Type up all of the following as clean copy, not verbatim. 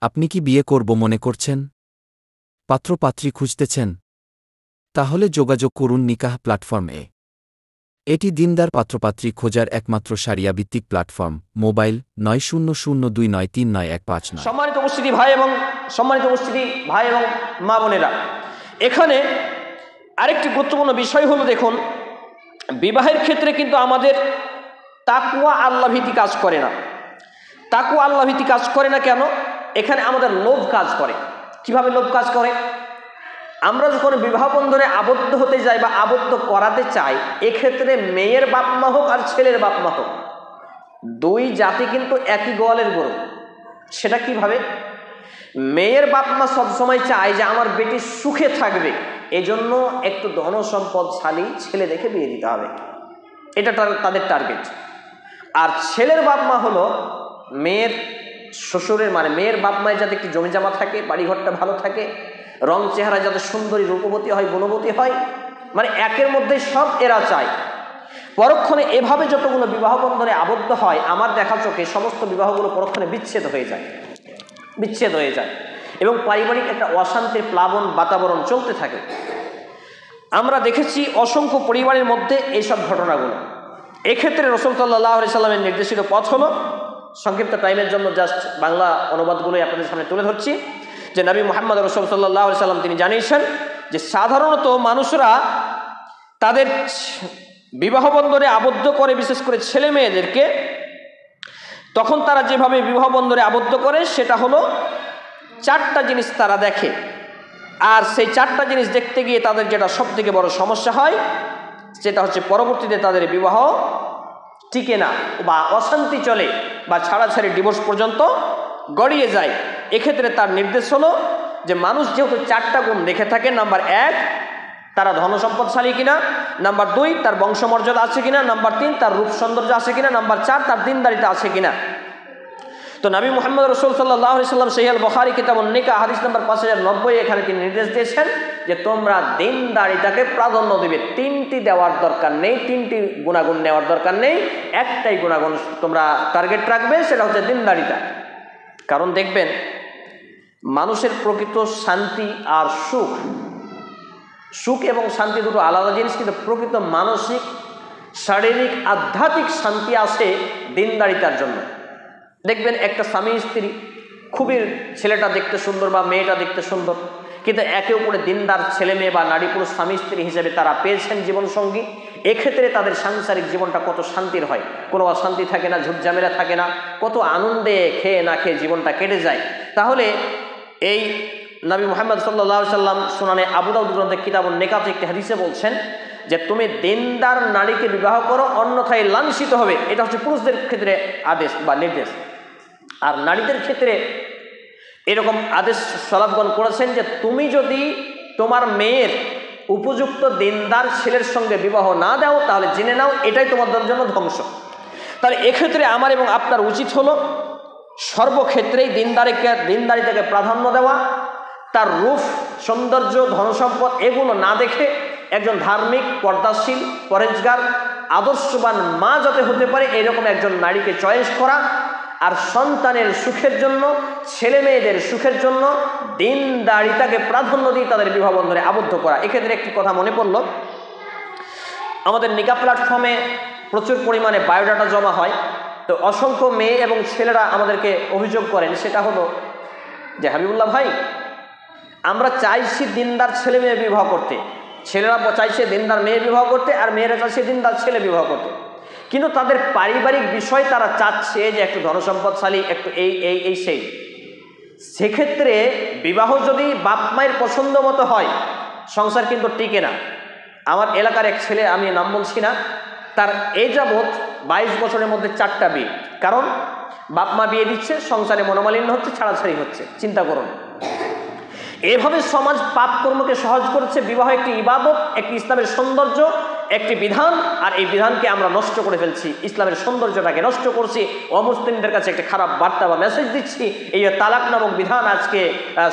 আপনি কি বিয়ে করব মনে করছেন? পাত্রপাত্রী খুঁজতেছেন? তাহলে যোগাযোগ করুন নিকাহ প্ল্যাটফর্মে। এটি দিনদার পাত্রপাত্রী খোঁজার একমাত্র শারিয়াভিত্তিক প্ল্যাটফর্ম। মোবাইল 9002939159। সম্মানিত উপস্থিতি ভাই এবং মা বোনেরা, এখানে আরেকটি গুরুত্বপূর্ণ বিষয় হলো, দেখুন, বিবাহের ক্ষেত্রে কিন্তু আমাদের তাকওয়া আল্লাহভীতি কাজ করে না। তাকওয়া আল্লাহভীতি কাজ করে না কেন? এখানে আমাদের লোভ কাজ করে। কিভাবে লোভ কাজ করে? আমরা যখন বিবাহ বন্ধনে আবদ্ধ হতে যাই বা আবদ্ধ করাতে চাই, এক্ষেত্রে মেয়ের বাপ মা হোক আর ছেলের বাপ মা হোক, দুই জাতি কিন্তু একই গোয়ালের গরু। সেটা কিভাবে? মেয়ের বাপ মা সবসময় চায় যে আমার বেটি সুখে থাকবে, এজন্য একটু ধন সম্পদশালী ছেলে দেখে বিয়ে দিতে হবে, এটা তাদের টার্গেট। আর ছেলের বাপ মা হলো মেয়ের শ্বশুরের, মানে মেয়ের বাপ মায়ের যাতে একটু জমিজমা থাকে, বাড়িঘরটা ভালো থাকে, রং চেহারা যাতে সুন্দরী, রূপবতী হয়, গুণবতী হয়, মানে একের মধ্যে সব এরা চায়। পরক্ষণে এভাবে যতগুলো বিবাহ বন্ধনে আবদ্ধ হয়, আমার দেখা চোখে সমস্ত বিবাহগুলো পরক্ষণে বিচ্ছেদ হয়ে যায় এবং পারিবারিক একটা অশান্তির প্লাবন বাতাবরণ চলতে থাকে। আমরা দেখেছি অসংখ্য পরিবারের মধ্যে এইসব ঘটনাগুলো। এক্ষেত্রে রাসূল সাল্লাল্লাহু আলাইহি সাল্লামের নির্দেশিত পথ হলো, সংক্ষিপ্ত টাইমের জন্য জাস্ট বাংলা অনুবাদগুলোই আপনাদের সামনে তুলে ধরছি, যে নবী মুহাম্মদ রাসূল সাল্লাল্লাহু আলাইহি সাল্লাম তিনি জানিয়েছেন যে সাধারণত মানুষরা তাদের বিবাহ বন্ধনে আবদ্ধ করে, বিশেষ করে ছেলে মেয়েদেরকে, তখন তারা যেভাবে বিবাহ বন্ধনে আবদ্ধ করে সেটা হলো চারটা জিনিস তারা দেখে। আর সেই চারটা জিনিস দেখতে গিয়ে তাদের যেটা সব থেকে বড় সমস্যা হয়, সেটা হচ্ছে পরবর্তীতে তাদের বিবাহ টিকে না বা অশান্তি চলে বা ছাড়াছাড়ি ডিভোর্স পর্যন্ত গড়িয়ে যায়। এক্ষেত্রে তার নির্দেশ হলো যে মানুষ যেহেতু চারটা গুণ দেখে থাকে, নাম্বার 1 তারা ধন সম্পদশালী কিনা, নাম্বার 2 তার বংশমর্যাদা আছে কিনা, নাম্বার 3 তার রূপ সৌন্দর্য আছে কিনা, নাম্বার 4 তার দিনদারিতা আছে কিনা। তো নবী মুহাম্মদ রাসূল সাল্লাল্লাহু আলাইহি সাল্লাম সহিহ বুখারী কিতাবুন নিকাহ হাদিস নাম্বার 5090 এখানে তিনি নির্দেশ দিয়েছেন যে তোমরা দিনদারিতাকে প্রাধান্য দিবে। 3টি দেওয়ার দরকার নেই, 3টি গুণাগুণ নেওয়ার দরকার নেই, একটাই গুণাগুণ তোমরা টার্গেট রাখবে, সেটা হচ্ছে দিনদারিতা। কারণ দেখবেন, মানুষের প্রকৃত শান্তি আর সুখ এবং শান্তি দুটো আলাদা জিনিস, কিন্তু প্রকৃত মানসিক, শারীরিক, আধ্যাত্মিক শান্তি আসে দিনদারিতার জন্য। দেখবেন একটা স্বামী স্ত্রী, খুবই ছেলেটা দেখতে সুন্দর বা মেয়েটা দেখতে সুন্দর, কিন্তু একে অপরে দিনদার ছেলে মেয়ে বা নারী পুরুষ স্বামী স্ত্রী হিসেবে তারা পেয়েছেন জীবনসঙ্গী। এক্ষেত্রে তাদের সাংসারিক জীবনটা কত শান্তির হয়, কোনো অশান্তি থাকে না, ঝুটঝামেলা থাকে না, কত আনন্দে খেয়ে না খেয়ে জীবনটা কেটে যায়। তাহলে এই নবী মুহাম্মদ সাল্লাল্লাহু আলাইহি সাল্লাম সুনানে আবু দাউদ গ্রন্থে কিতাবুন নিকাহ একটি হাদিসে বলছেন যে তুমি দিনদার নারীকে বিবাহ করো, অন্যথায় লাঞ্ছিত হবে। এটা হচ্ছে পুরুষদের ক্ষেত্রে আদেশ বা নির্দেশ। আর নারীদের ক্ষেত্রে এরকম আদেশ সালাফগণ করেছেন যে তুমি যদি তোমার মেয়ের উপযুক্ত দিনদার ছেলের সঙ্গে বিবাহ না দাও, তাহলে জেনে নাও এটাই তোমাদের জন্য ধ্বংস। তাহলে এক্ষেত্রে আমার এবং আপনার উচিত হলো সর্বক্ষেত্রেই দিনদারিতাকে প্রাধান্য দেওয়া, তার রূপ, সৌন্দর্য, ধনসম্পদ এগুলো না দেখে একজন ধার্মিক, পর্দাশীল, পরেজগার, আদর্শবান মা যাতে হতে পারে এরকম একজন নারীকে চয়েস করা, আর সন্তানের সুখের জন্য, ছেলে মেয়েদের সুখের জন্য দিনদারিতাকে প্রাধান্য দিয়ে তাদের বিবাহ বন্ধনে আবদ্ধ করা। এক্ষেত্রে একটি কথা মনে পড়ল, আমাদের নিকাহ প্ল্যাটফর্মে প্রচুর পরিমাণে বায়োডাটা জমা হয়। তো অসংখ্য মেয়ে এবং ছেলেরা আমাদেরকে অভিযোগ করেন, সেটা হলো যে হাবিবুল্লাহ ভাই, আমরা চাইছি দিনদার ছেলে মেয়ে বিবাহ করতে, ছেলেরা চাইছে দিনদার মেয়ে বিবাহ করতে, আর মেয়েরা চাইছে দিনদার ছেলে বিবাহ করতে, কিন্তু তাদের পারিবারিক বিষয় তারা চাচ্ছে যে একটু ধনসম্পদশালী, একটু এই সেই। সেক্ষেত্রে বিবাহ যদি বাপ মায়ের পছন্দ মতো হয়, সংসার কিন্তু টিকে না। আমার এলাকার এক ছেলে, আমি নাম বলছি না, তার এই যাবৎ 22 বছরের মধ্যে 4টা বিয়ে। কারণ বাপ মা বিয়ে দিচ্ছে, সংসারে মনোমালিন্য হচ্ছে, ছাড়াছাড়ি হচ্ছে। চিন্তা করুন, এভাবে সমাজ পাপ কর্মকে সহজ করেছে। বিবাহ একটি ইবাদত, একটি ইসলামের সৌন্দর্য, একটি বিধান, আর এই বিধানকে আমরা নষ্ট করে ফেলছি, ইসলামের সৌন্দর্যটাকে নষ্ট করছি, অমুসলিমদের কাছে একটা খারাপ বার্তা বা মেসেজ দিচ্ছি। এই তালাক নামক বিধান আজকে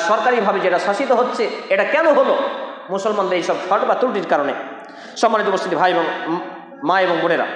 সরকারিভাবে যেটা শাসিত হচ্ছে, এটা কেন হলো? মুসলমানদের এইসব ফট বা ত্রুটির কারণে। সম্মানিত উপস্থিতি ভাই এবং মা এবং বোনেরা,